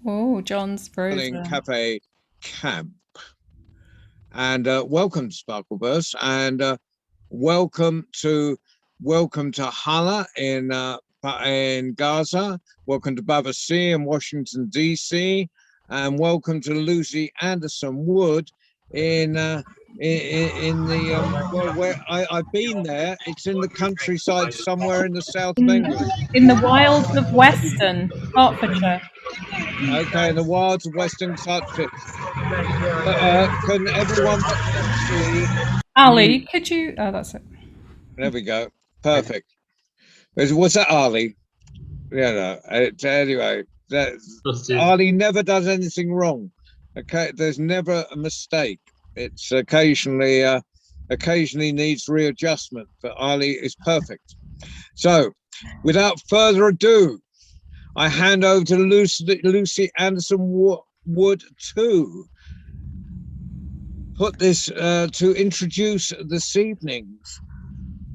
Oh, John's Traveling frozen. Cafe Camp. And welcome to Sparkleburst, and welcome to welcome to Hala in Gaza. Welcome to Bavasi in Washington D.C. And welcome to Lucie Wood in in the well, where I've been there. It's in the countryside somewhere in the south of In, England. in the wilds of Western Hertfordshire. Okay, in the wilds of Western Hertfordshire. Can everyone see Ali, me? could you? Oh, that's it. There we go. Perfect. Was that Ali? Yeah, no. Anyway, Ali never does anything wrong. Okay, there's never a mistake. It's occasionally needs readjustment, but Ali is perfect. So, without further ado, I hand over to Lucie Wood to to introduce this evening's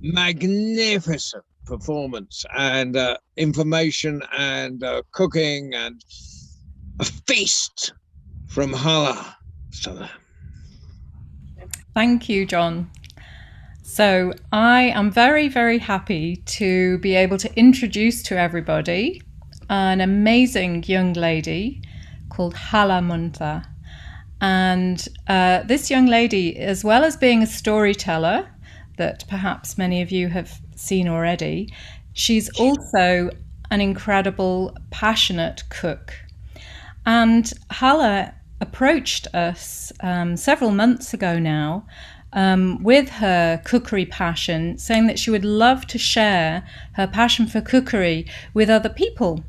magnificent performance and information and cooking and a feast from Hala. So, Thank you, John. So, I am very, very happy to be able to introduce to everybody an amazing young lady called Hala Munta. And this young lady, as well as being a storyteller that perhaps many of you have seen already, she's also an incredible, passionate cook. And Hala approached us several months ago now with her cookery passion, saying that she would love to share her passion for cookery with other people.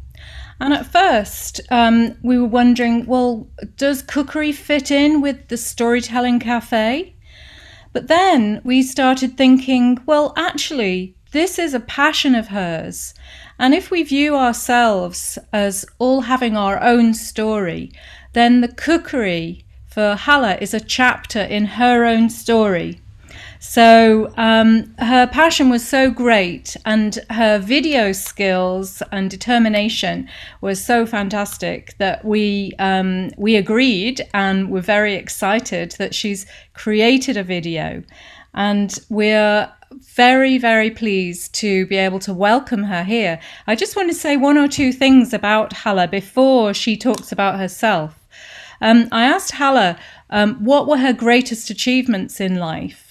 And at first, we were wondering, well, does cookery fit in with the storytelling cafe? But then we started thinking, well, actually, this is a passion of hers. And if we view ourselves as all having our own story, then the cookery for Hala is a chapter in her own story. So her passion was so great, and her video skills and determination was so fantastic that we agreed, and we're very excited that she's created a video, and we're very, very pleased to be able to welcome her here. I just want to say one or two things about Hala before she talks about herself. I asked Hala what were her greatest achievements in life.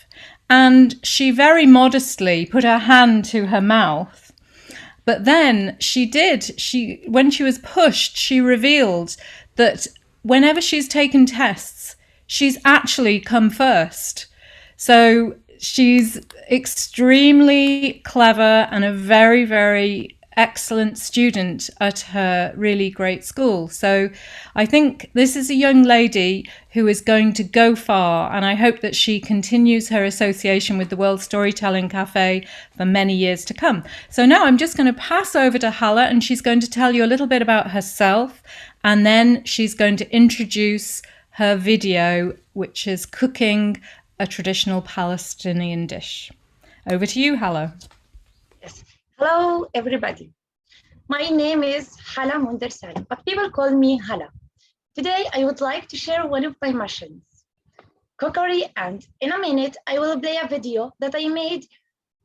And she very modestly put her hand to her mouth. But then when she was pushed, she revealed that whenever she's taken tests, she's actually come first. So she's extremely clever and a very, very excellent student at her really great school. So I think this is a young lady who is going to go far, and I hope that she continues her association with the World Storytelling Cafe for many years to come. So now I'm just going to pass over to Hala, and she's going to tell you a little bit about herself, and then she's going to introduce her video, which is cooking a traditional Palestinian dish. Over to you, Hala. Yes. Hello, everybody. My name is Hala Mundersal, but people call me Hala. Today, I would like to share one of my passions, cookery, and in a minute, I will play a video that I made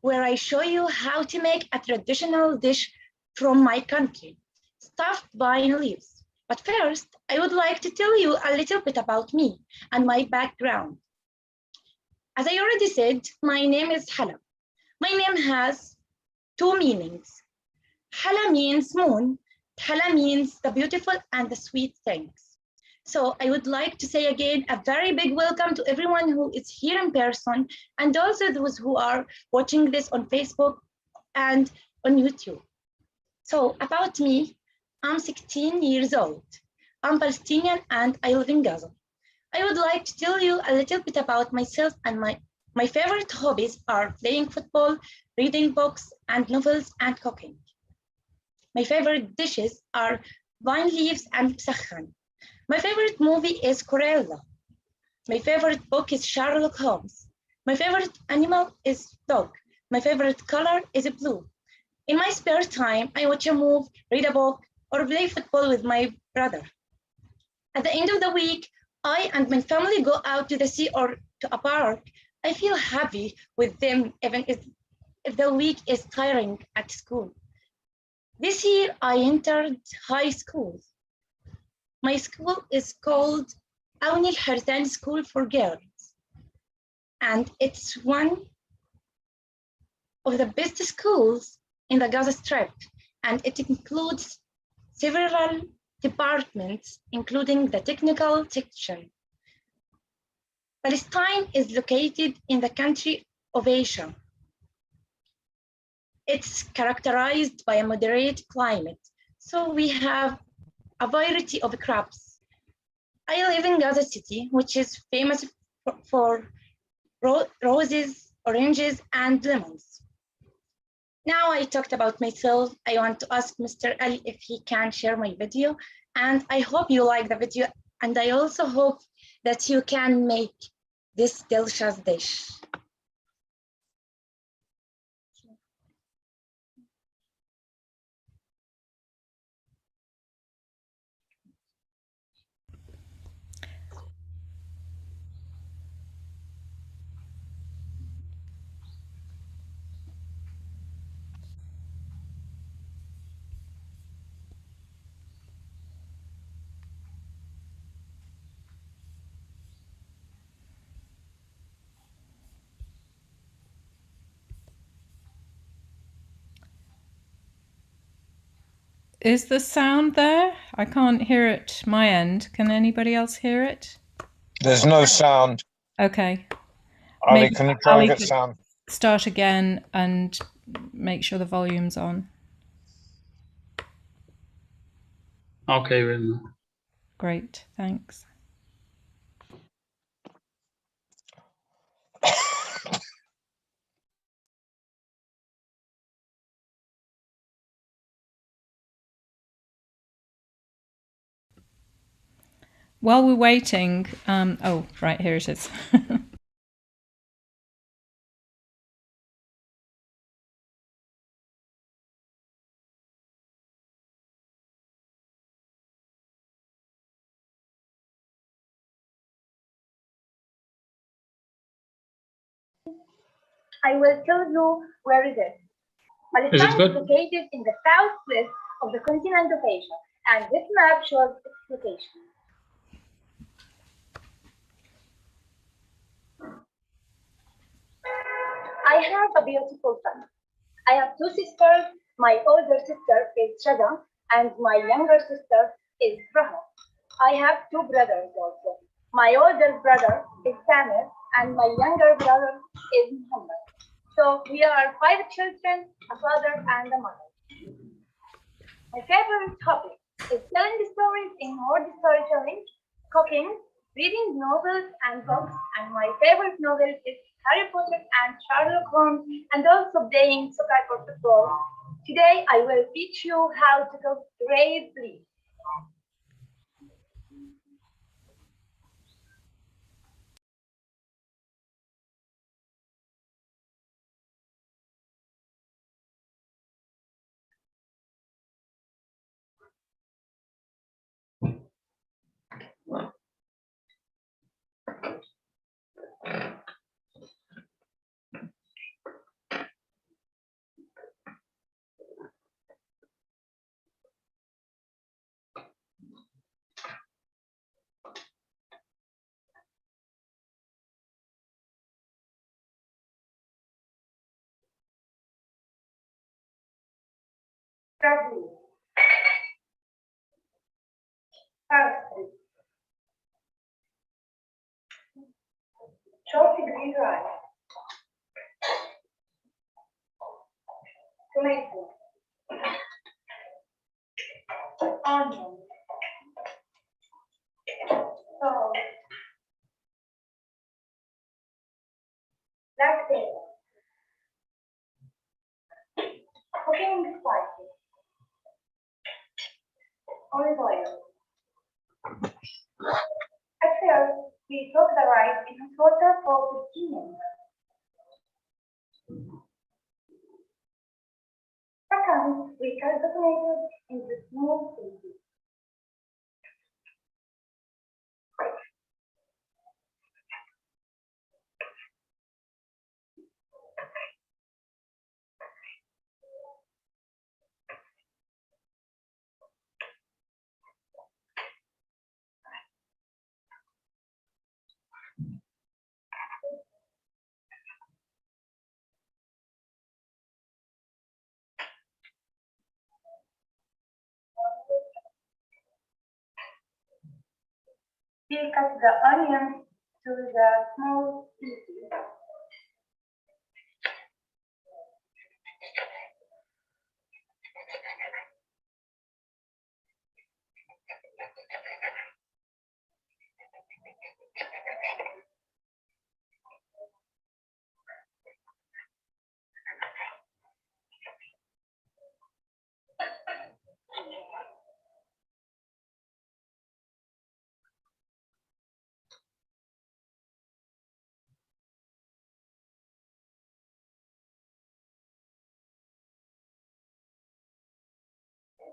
where I show you how to make a traditional dish from my country, stuffed vine leaves. But first, I would like to tell you a little bit about me and my background. As I already said, my name is Hala. My name has two meanings. Hala means moon, Hala means the beautiful and the sweet things. So I would like to say again, a very big welcome to everyone who is here in person, and also those who are watching this on Facebook and on YouTube. So about me, I'm 16 years old. I'm Palestinian and I live in Gaza. I would like to tell you a little bit about myself, and my favorite hobbies are playing football, reading books and novels, and cooking. My favorite dishes are vine leaves and مسخن. My favorite movie is Corella. My favorite book is Sherlock Holmes. My favorite animal is dog. My favorite color is blue. In my spare time, I watch a movie, read a book, or play football with my brother. At the end of the week, I and my family go out to the sea or to a park. I feel happy with them even if the week is tiring at school. This year, I entered high school. My school is called Auni Al-Harsan School for Girls, and it's one of the best schools in the Gaza Strip, and it includes several departments, including the technical section. Palestine is located in the country of Asia. It's characterized by a moderate climate, so we have a variety of crops. I live in Gaza City, which is famous for roses, oranges, and lemons. Now I talked about myself. I want to ask Mr. Ali if he can share my video, and I hope you like the video, and I also hope that you can make this delicious dish. Is the sound there? I can't hear it my end. Can anybody else hear it? There's no sound. Okay. Ali, Maybe can you try Ali and get could sound? start again and make sure the volume's on. Okay, well, Great, thanks. While we're waiting, oh, right, here it is. I will tell you where it is. Palestine is located in the southwest of the continent of Asia, and this map shows its location. I have a beautiful family. I have two sisters. My older sister is Shada, and my younger sister is Rahma. I have two brothers also. My older brother is Samir, and my younger brother is Muhammad. So we are five children, a father and a mother. My favorite hobby is telling stories in word storytelling, cooking, reading novels and books, and my favorite novel is Harry Potter and Sherlock Holmes, and also playing soccer or football. Today I will teach you how to cook raised leaves. Parsley, parsley, chopped green rice, tomato, onion, salt, black pepper, cooking spices, olive oil. At first, we cook the rice in hot water for 15 minutes. Second, we cut the tomatoes into small pieces. We cut the onions to the small pieces.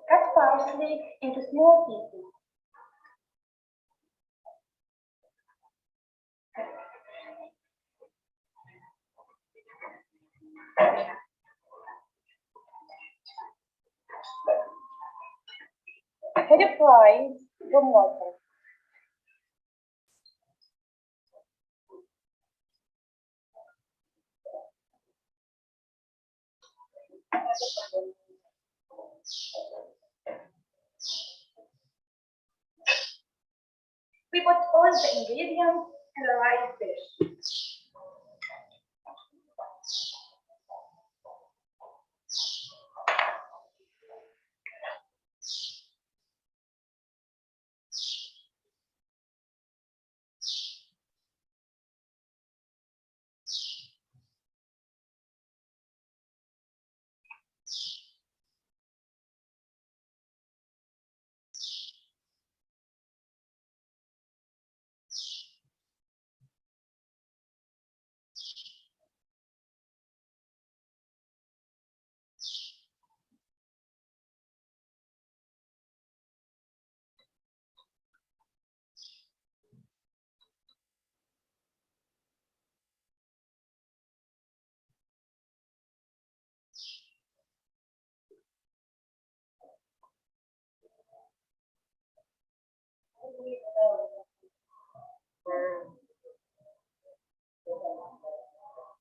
Cut parsley into small pieces. Add fries from water. We put all the ingredients in a rice dish.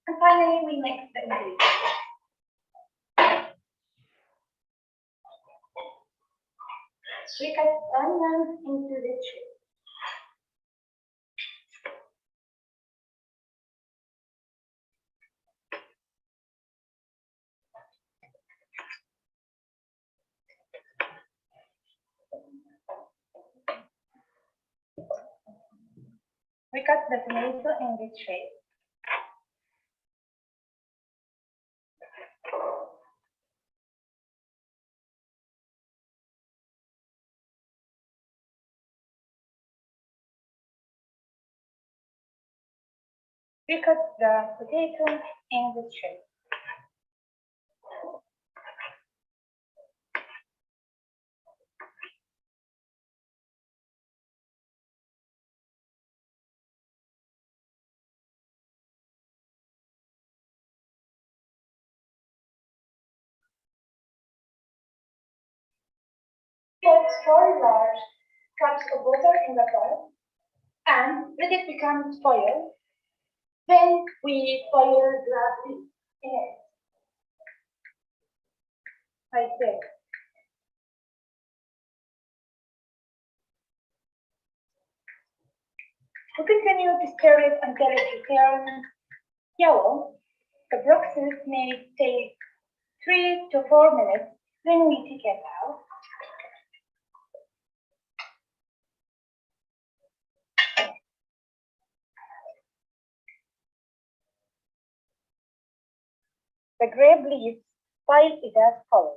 And finally, we mix the ingredients. We cut onions into the tray. We cut the tomato in the tray. We cut the potato in the tray. Put 4 large cups of water in the pot and let it become boil. Then we boil the beef in it, like this. We continue to stir it until it turns yellow. The Bruxelles may take 3 to 4 minutes. Then we take it out. The grape leaves pile it as follows.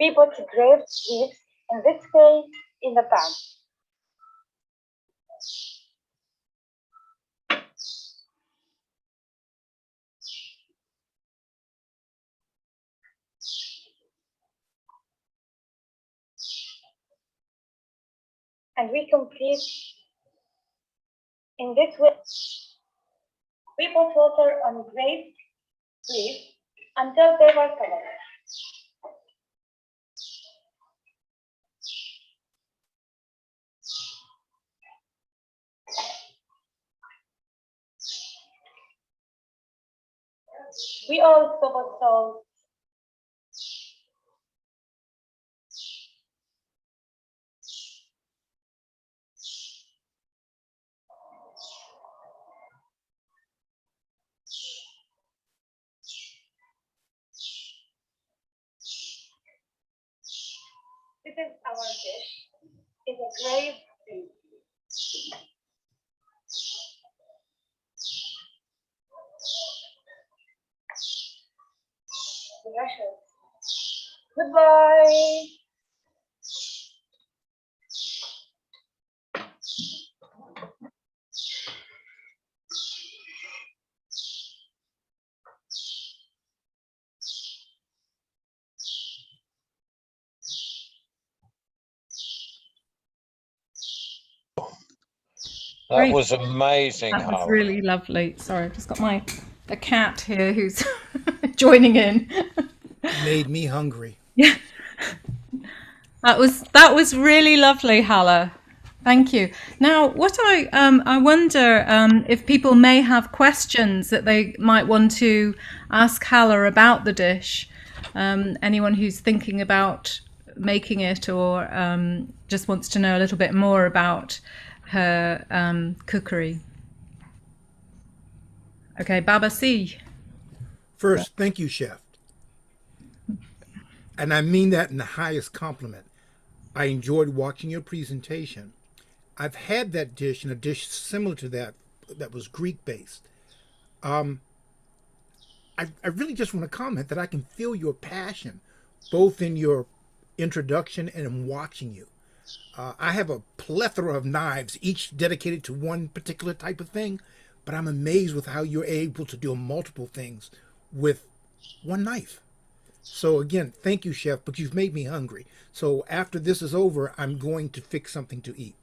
We put grape leaves, in this case, in the pan. And we complete in this way. We put water on grape leaves until they were colored. We also put salt. This is our dish. It's a grape leaf. Delicious. Goodbye. That Great. was amazing, That was Hala. really lovely. Sorry, I've just got the cat here who's joining in. Made me hungry. Yeah, that was really lovely, Hala. Thank you. Now, what I wonder if people may have questions that they might want to ask Hala about the dish. Anyone who's thinking about making it or just wants to know a little bit more about her cookery. Okay, Baba C. First, thank you, chef. And I mean that in the highest compliment. I enjoyed watching your presentation. I've had that dish and a dish similar to that that was Greek-based. I really just want to comment that I can feel your passion, both in your introduction and in watching you. I have a plethora of knives, each dedicated to one particular type of thing, but I'm amazed with how you're able to do multiple things with one knife. So again, thank you, chef, but you've made me hungry. So after this is over, I'm going to fix something to eat.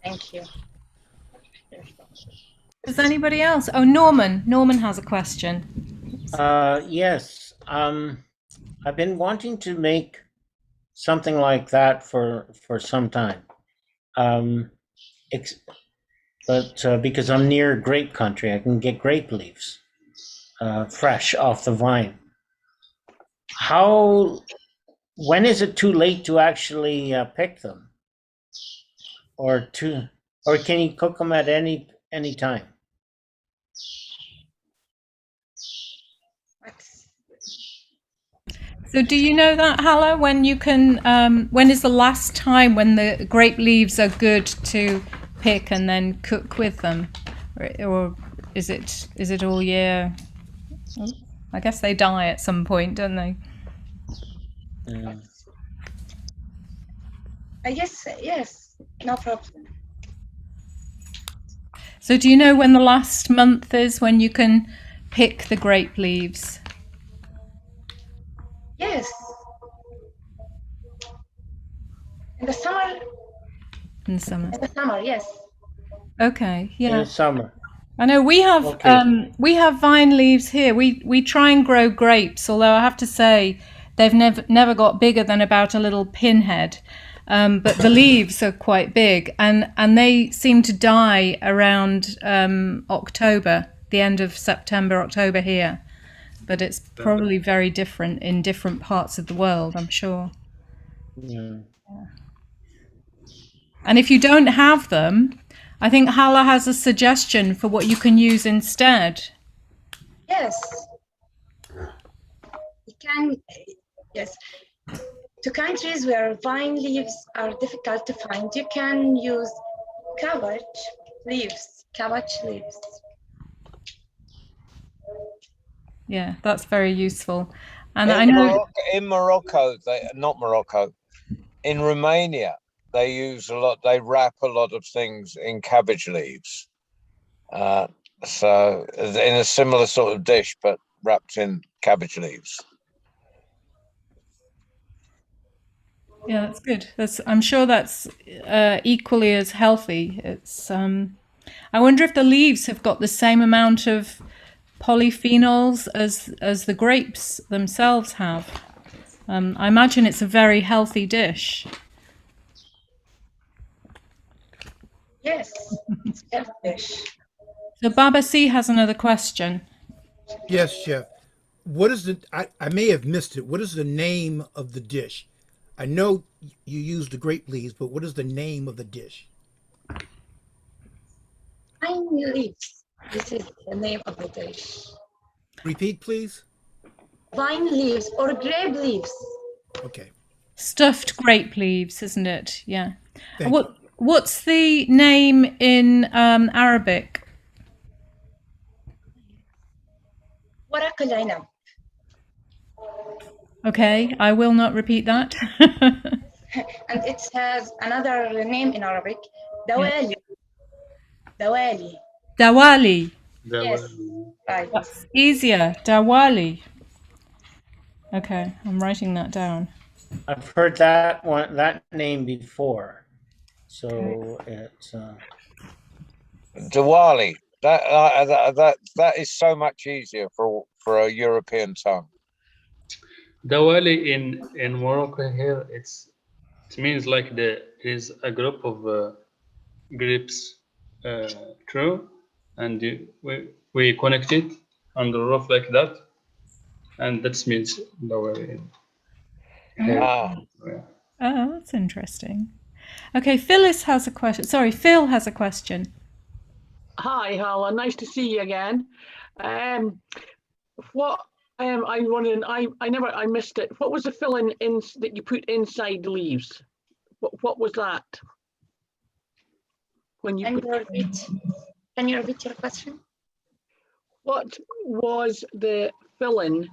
Thank you. Does anybody else? Oh, Norman. Norman has a question. Yes. I've been wanting to make something like that for some time. But because I'm near grape country, I can get grape leaves fresh off the vine. When is it too late to actually pick them? Or can you cook them at any time? So do you know that, Hala, when you can, when is the last time when the grape leaves are good to pick and then cook with them? Or is it all year? I guess they die at some point, don't they? I guess, yes, no problem. So do you know when the last month is when you can pick the grape leaves? Yes. In the summer? In the summer. In the summer, yes. Okay, In yeah. the summer. I know we have we have vine leaves here. We try and grow grapes, although I have to say they've never got bigger than about a little pinhead. But the leaves are quite big, and they seem to die around October, the end of September, October here. But it's probably very different in different parts of the world, I'm sure. Yeah. And if you don't have them, I think Hala has a suggestion for what you can use instead. Yes. You can, yes. To countries where vine leaves are difficult to find, you can use cabbage leaves. Yeah, that's very useful. And I know in Morocco, not Morocco, in Romania, they use a lot. They wrap a lot of things in cabbage leaves. So in a similar sort of dish, but wrapped in cabbage leaves. yeah, that's good. I'm sure that's equally as healthy. It's I wonder if the leaves have got the same amount of polyphenols as the grapes themselves have. I imagine it's a very healthy dish. Yes, it's healthy dish. So Baba C has another question. Yes, chef. What is I may have missed it. What is the name of the dish? I know you use the grape leaves, but what is the name of the dish? Vine leaves. This is the name of the dish. Repeat, please. Vine leaves or grape leaves. Okay. Stuffed grape leaves, isn't it? Yeah. Thank you. What's the name in Arabic? ورق العنب. Okay, I will not repeat that. And it has another name in Arabic. Dawali. Dawali. Dawali. Yes, right. That's easier. Dawali. Okay, I'm writing that down. I've heard that name before. So it's Diwali. That is so much easier for a European tongue. Dawali in Morocco here, it means like there is a group of grapes, true, and we connect it on the roof like that, and that means Dawali. Ah. Yeah. Oh, that's interesting. Okay, Phyllis has a question. Sorry, Phil has a question. Hi, Hala. Nice to see you again. What I'm wondering, I missed it. What was the filling in that you put inside the leaves? What was that? When you Can you repeat your question? what was the filling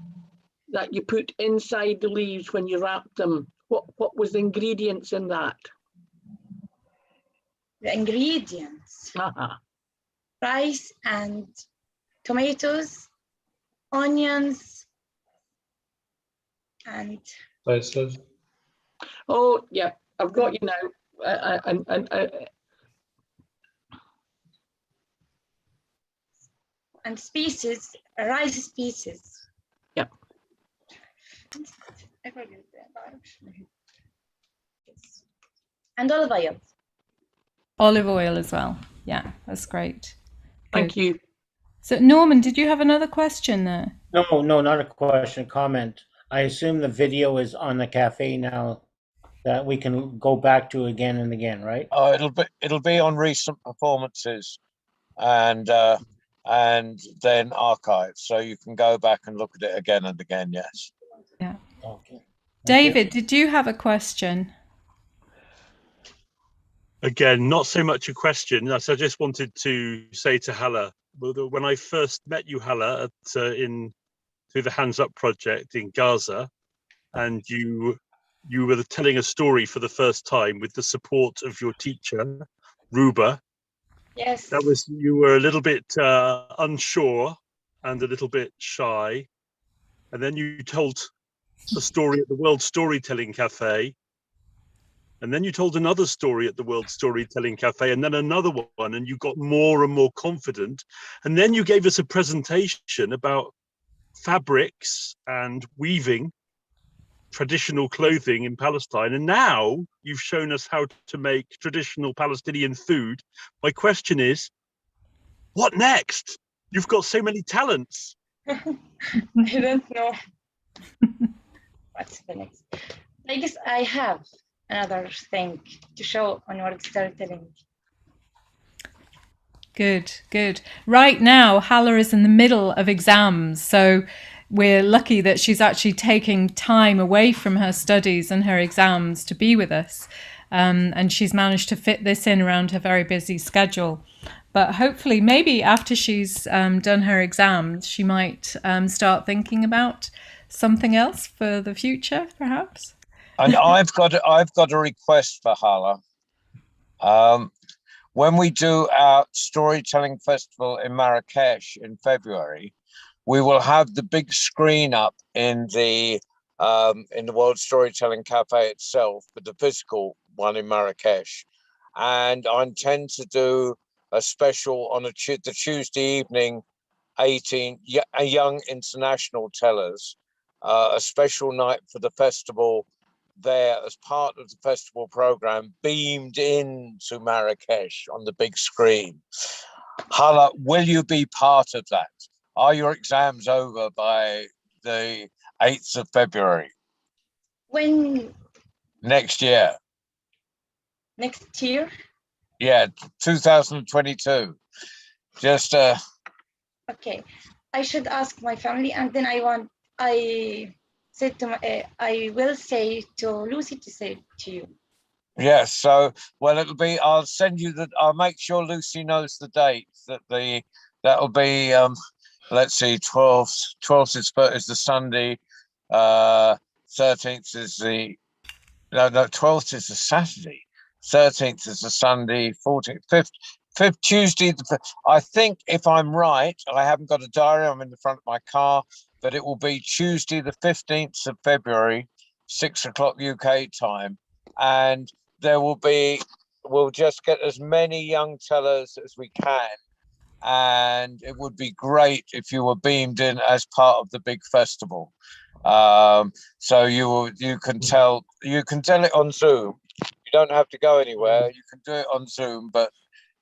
that you put inside the leaves when you wrapped them? What was the ingredients in that? The ingredients: rice and tomatoes, onions, and Spices. Oh, yeah, I've got you now. and species, rice species. Yeah. I forget that. And olive oil. Olive oil as well. Yeah, that's great. Thank you. So Norman, did you have another question there? no, not a question, comment. I assume the video is on the cafe now that we can go back to again and again, right? Oh, it'll be on recent performances, and then archives, so you can go back and look at it again and again. Yes. Yeah. Okay. David, did you have a question? Again, not so much a question. I just wanted to say to Hala, when I first met you, Hala, through the Hands Up project in Gaza, and you were telling a story for the first time with the support of your teacher, Ruba. Yes. You were a little bit unsure and a little bit shy, and then you told a story at the World Storytelling Cafe, and then you told another story at the World Storytelling Cafe, and then another one, and you got more and more confident, and then you gave us a presentation about fabrics and weaving traditional clothing in Palestine, and now you've shown us how to make traditional Palestinian food. My question is, what next? You've got so many talents. I don't know. What's the next? I guess I have another thing to show on World Storytelling. Good. Right now, Hala is in the middle of exams, so we're lucky that she's actually taking time away from her studies and her exams to be with us. And she's managed to fit this in around her very busy schedule. But hopefully, maybe after she's done her exams, she might start thinking about something else for the future, perhaps? And I've got a request for Hala. When we do our storytelling festival in Marrakesh in February, we will have the big screen up in the World Storytelling Cafe itself, but the physical one in Marrakesh. And I intend to do a special on the Tuesday evening, a young international tellers, a special night for the festival there as part of the festival program, beamed into Marrakesh on the big screen. Hala, will you be part of that? Are your exams over by the 8th of February? When? Next year. Next year? Yeah, 2022. Just Okay, I should ask my family, and then I will say to Lucy to say to you. Yes, so well, I'll send you I'll make sure Lucy knows the dates. That'll be let's see, 12th is the Sunday, 13th is the 12th is the Saturday, 13th is the Sunday, 14th, 5th Tuesday. I think, if I'm right, I haven't got a diary, I'm in the front of my car, but it will be Tuesday the 15th of February, 6 o'clock UK time, and we'll just get as many young tellers as we can, and it would be great if you were beamed in as part of the big festival. So you can tell it on Zoom. You don't have to go anywhere. You can do it on Zoom, but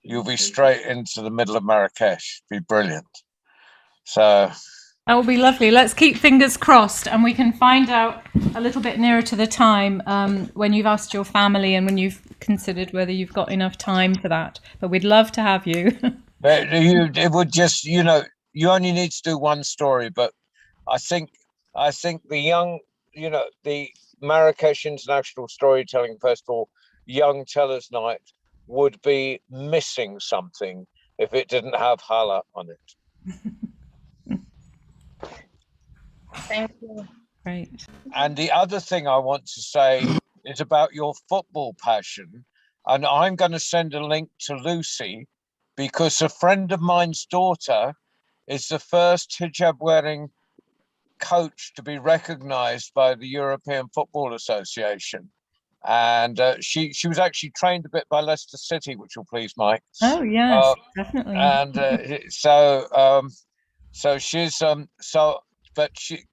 you'll be straight into the middle of Marrakesh. It'd be brilliant. So that will be lovely. Let's keep fingers crossed, and we can find out a little bit nearer to the time when you've asked your family and when you've considered whether you've got enough time for that. But we'd love to have you. But it would just, you only need to do one story, but I think the Marrakesh International Storytelling Festival Young Tellers Night would be missing something if it didn't have Hala on it. Thank you. Great. And the other thing I want to say is about your football passion. And I'm going to send a link to Lucy, because a friend of mine's daughter is the first hijab-wearing coach to be recognized by the European Football Association. And she was actually trained a bit by Leicester City, which will please Mike. Oh yes, definitely. And so she's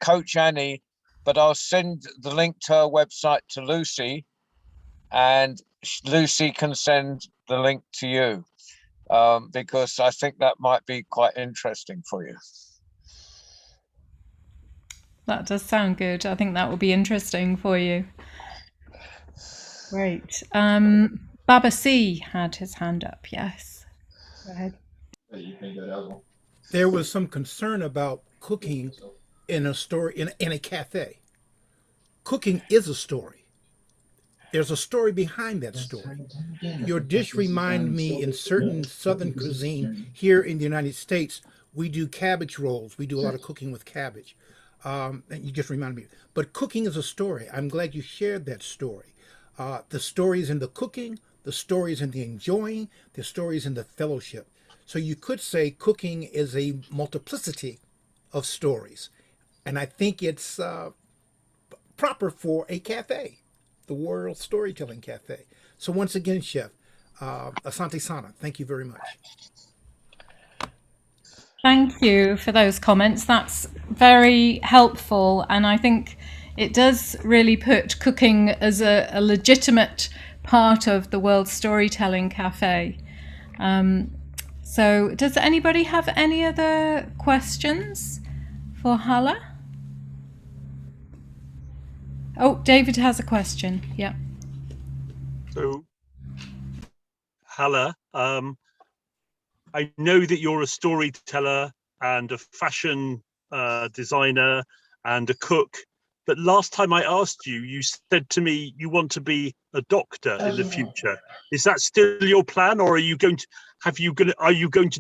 Coach Annie, but I'll send the link to her website to Lucy, and Lucy can send the link to you, because I think that might be quite interesting for you. That does sound good. I think that will be interesting for you. Great. Baba C had his hand up. Yes. Go ahead. There was some concern about cooking in a story in a cafe. Cooking is a story. There's a story behind that story. Your dish reminded me, in certain Southern cuisine here in the United States, we do cabbage rolls. We do a lot of cooking with cabbage. And you just reminded me. But cooking is a story. I'm glad you shared that story. The stories in the cooking, the stories in the enjoying, the stories in the fellowship. So you could say cooking is a multiplicity of stories. And I think it's proper for a cafe, the World Storytelling Cafe. So once again, Chef, Asante Sana, thank you very much. Thank you for those comments. That's very helpful, and I think it does really put cooking as a legitimate part of the World Storytelling Cafe. So does anybody have any other questions for Hala? Oh, David has a question. Yeah. So, Hala, I know that you're a storyteller and a fashion designer and a cook, but last time I asked you, you said to me you want to be a doctor in the future. Is that still your plan, or are you going to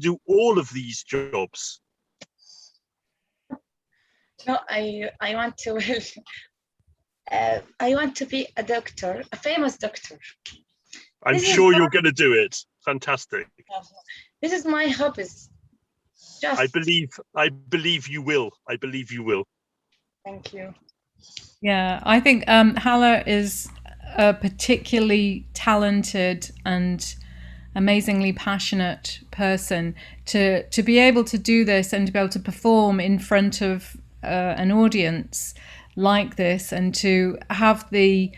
do all of these jobs? No, I want to. I want to be a doctor, a famous doctor. I'm This is sure my- you're going to do it. Fantastic. This is my hobbies. Just I believe you will. I believe you will. thank you. Yeah, I think Hala is a particularly talented and amazingly passionate person. To be able to do this and to be able to perform in front of an audience like this, and to have the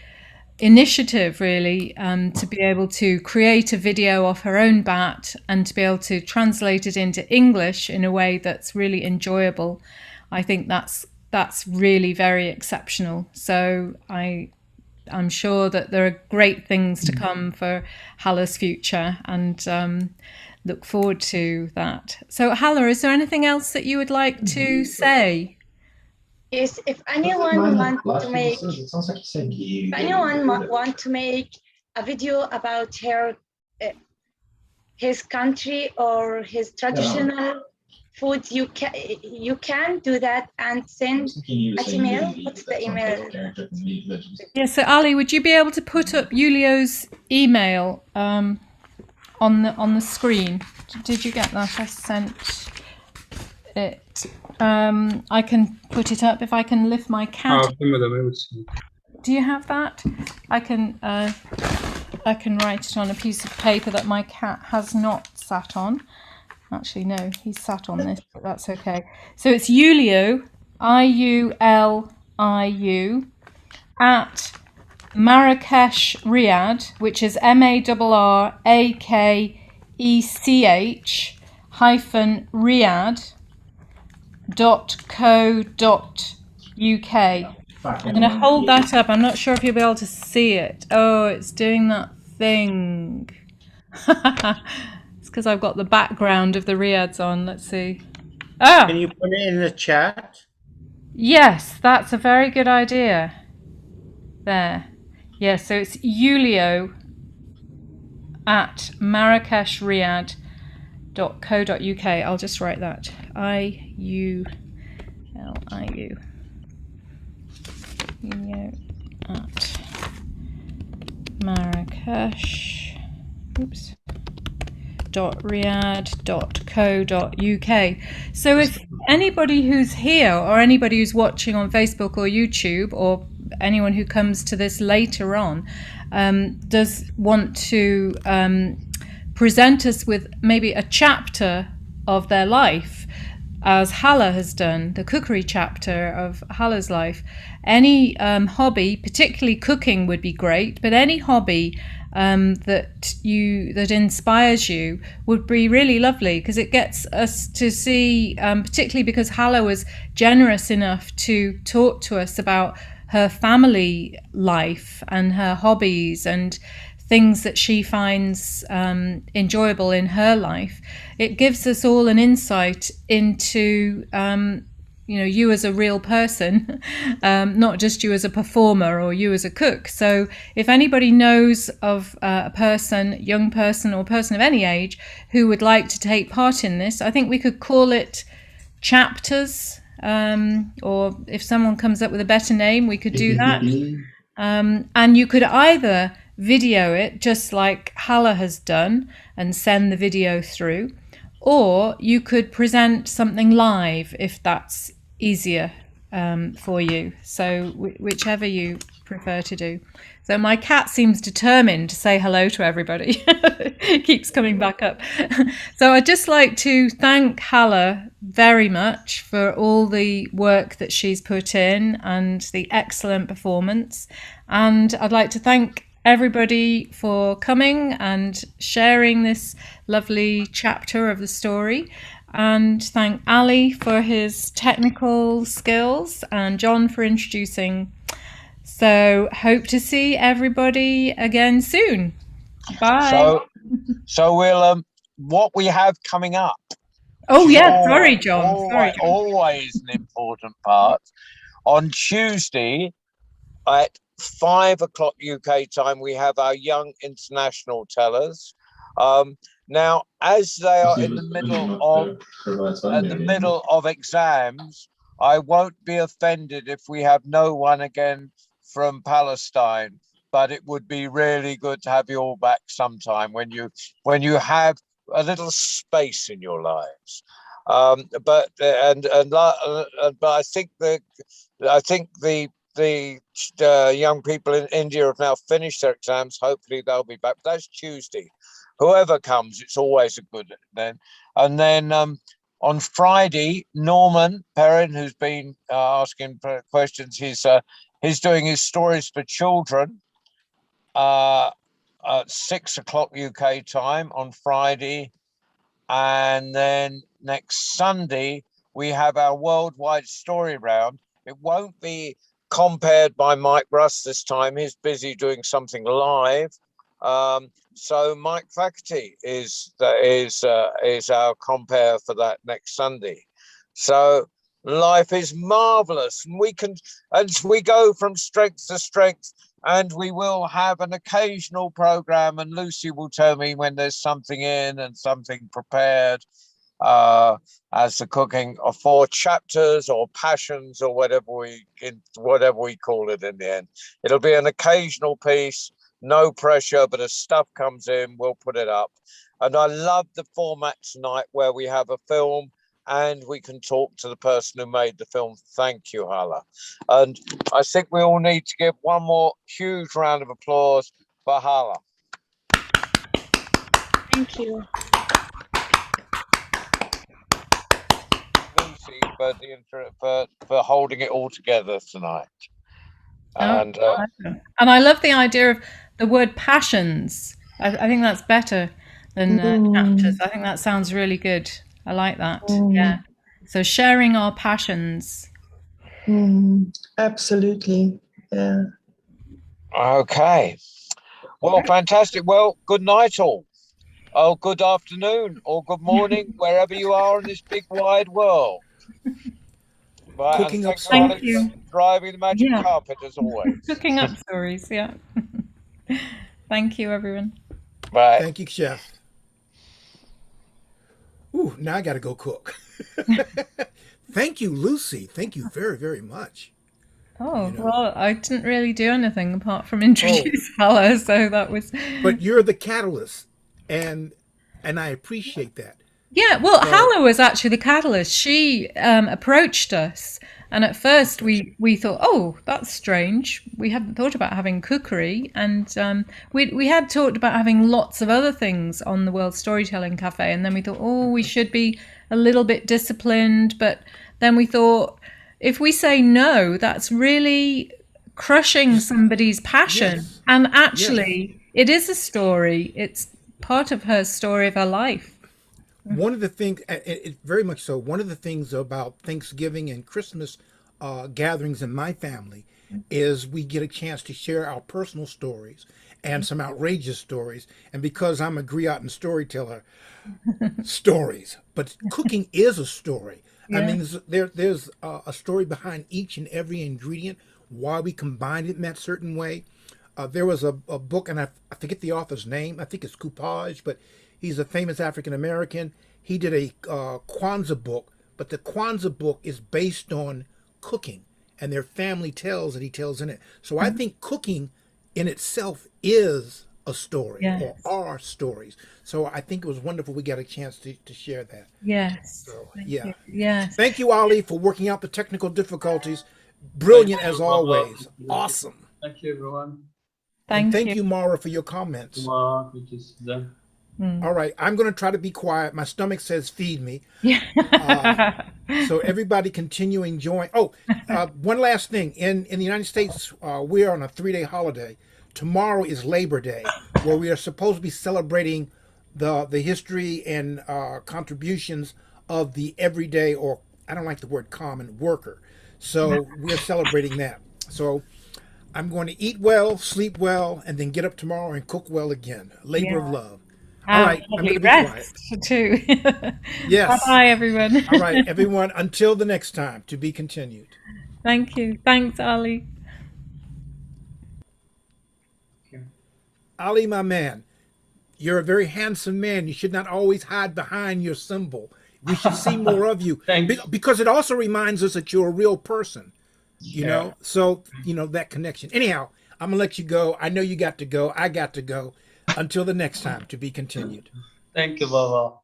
initiative really to be able to create a video off her own bat and to be able to translate it into English in a way that's really enjoyable, I think that's really very exceptional. So I'm sure that there are great things to come for Hala's future, and look forward to that. So Hala, is there anything else that you would like to say? Yes, if anyone want to make a video about his country or his traditional food, you can do that and send an email. What's the email? Yeah, so Ali, would you be able to put up Julio's email on the screen? Did you get that? I sent it. I can put it up if I can lift my cat. Do you have that? I can write it on a piece of paper that my cat has not sat on. Actually, no, he's sat on this, but that's okay. So it's Julio, IULIU, at Marrakesh Riyadh, which is MARRAKECH Riyadh.co.uk. I'm going to hold that up. I'm not sure if you'll be able to see it. Oh, it's doing that thing. It's because I've got the background of the Riyadhs on. Let's see. Ah! Can you put it in the chat? Yes, that's a very good idea. There. Yeah, so it's Julio at marrakeshriyadh.co.uk. I'll just write that. IULIU. Julio at Marrakesh. Oops. .riyadh.co.uk. So if anybody who's here or anybody who's watching on Facebook or YouTube, or anyone who comes to this later on, does want to present us with maybe a chapter of their life, as Hala has done, the cookery chapter of Hala's life, any hobby, particularly cooking would be great, but any hobby that inspires you would be really lovely, because it gets us to see, particularly because Hala was generous enough to talk to us about her family life and her hobbies and things that she finds enjoyable in her life. It gives us all an insight into you as a real person, not just you as a performer or you as a cook. So if anybody knows of a person, young person or person of any age, who would like to take part in this, I think we could call it chapters, or if someone comes up with a better name, we could do that. And you could either video it just like Hala has done and send the video through, or you could present something live if that's easier for you. So whichever you prefer to do. So my cat seems determined to say hello to everybody. It keeps coming back up. So I'd just like to thank Hala very much for all the work that she's put in and the excellent performance. And I'd like to thank everybody for coming and sharing this lovely chapter of the story, and thank Ali for his technical skills and John for introducing. So hope to see everybody again soon. Bye. So we'll what we have coming up. Oh yeah, sorry John. Always an important part. On Tuesday at 5 o'clock UK time, we have our young international tellers. Now, as they are in the middle of exams, I won't be offended if we have no one again from Palestine, but it would be really good to have you all back sometime when you have a little space in your lives. But I think the young people in India have now finished their exams. Hopefully they'll be back. That's Tuesday. Whoever comes, it's always a good then. And then on Friday, Norman Perrin, who's been asking questions, he's doing his stories for children at 6 o'clock UK time on Friday. And then next Sunday, we have our worldwide story round. It won't be compared by Mike Russ this time. He's busy doing something live. So Mike Faculty is our compare for that next Sunday. So life is marvelous, and we go from strength to strength, and we will have an occasional program, and Lucy will tell me when there's something in and something prepared as the cooking of 4 chapters or passions or whatever we call it in the end. It'll be an occasional piece, no pressure, but as stuff comes in, we'll put it up. And I love the format tonight where we have a film and we can talk to the person who made the film. Thank you, Hala. And I think we all need to give one more huge round of applause for Hala. Thank you. Lucy for holding it all together tonight. And I love the idea of the word passions. I think that's better than chapters. I think that sounds really good. I like that. Yeah. So sharing our passions. Absolutely. Yeah. Okay. Well, fantastic. Well, good night all. Oh, good afternoon or good morning, wherever you are in this big wide world. Right, Cooking up Thank you. Driving the magic carpet as always. Cooking up stories, yeah. Thank you, everyone. Bye. Thank you, Chef. Ooh, now I got to go cook. Thank you, Lucy. Thank you very, very much. Oh, well, I didn't really do anything apart from introduce Hala, so that was... But you're the catalyst, and I appreciate that. Yeah, well, Hala was actually the catalyst. She approached us, and at first we thought, oh, that's strange. We hadn't thought about having cookery, and we had talked about having lots of other things on the World Storytelling Cafe, and then we thought, oh, we should be a little bit disciplined, but then we thought, if we say no, that's really crushing somebody's passion. Yes. And actually, it is a story. It's part of her story of her life. One of the things, very much so, one of the things about Thanksgiving and Christmas gatherings in my family is we get a chance to share our personal stories and some outrageous stories. And because I'm a griot and storyteller, stories. But cooking is a story. Yeah. I mean, there's a story behind each and every ingredient, why we combined it in that certain way. There was a book, and I forget the author's name. I think it's Coupage, but he's a famous African-American. He did a Kwanzaa book, but the Kwanzaa book is based on cooking and their family tales that he tells in it. So I think cooking in itself is a story, or are stories. So I think it was wonderful we got a chance to share that. Yes. So, Yes. Thank you, Ali, for working out the technical difficulties. Brilliant as always. Awesome. Thank you, everyone. Thank you, Mara, for your comments. Which is done. All right, I'm going to try to be quiet. My stomach says feed me. So everybody continue enjoying. Oh, one last thing. In the United States, we are on a 3-day holiday. Tomorrow is Labor Day, where we are supposed to be celebrating the history and contributions of the everyday, or I don't like the word common, worker. So we're celebrating that. So I'm going to eat well, sleep well, and then get up tomorrow and cook well again. Labor of love. All right, I'm going to be quiet. Too. Yes. Bye, everyone. All right, everyone, until the next time, to be continued. Thank you. Thanks, Ali. Ali, my man, you're a very handsome man. You should not always hide behind your symbol. We should see more of you. Thanks. Because it also reminds us that you're a real person, you Yeah. know? So, you know, that connection. Anyhow, I'm going to let you go. I know you got to go. I got to go. Until the next time, to be continued. Thank you, Baba.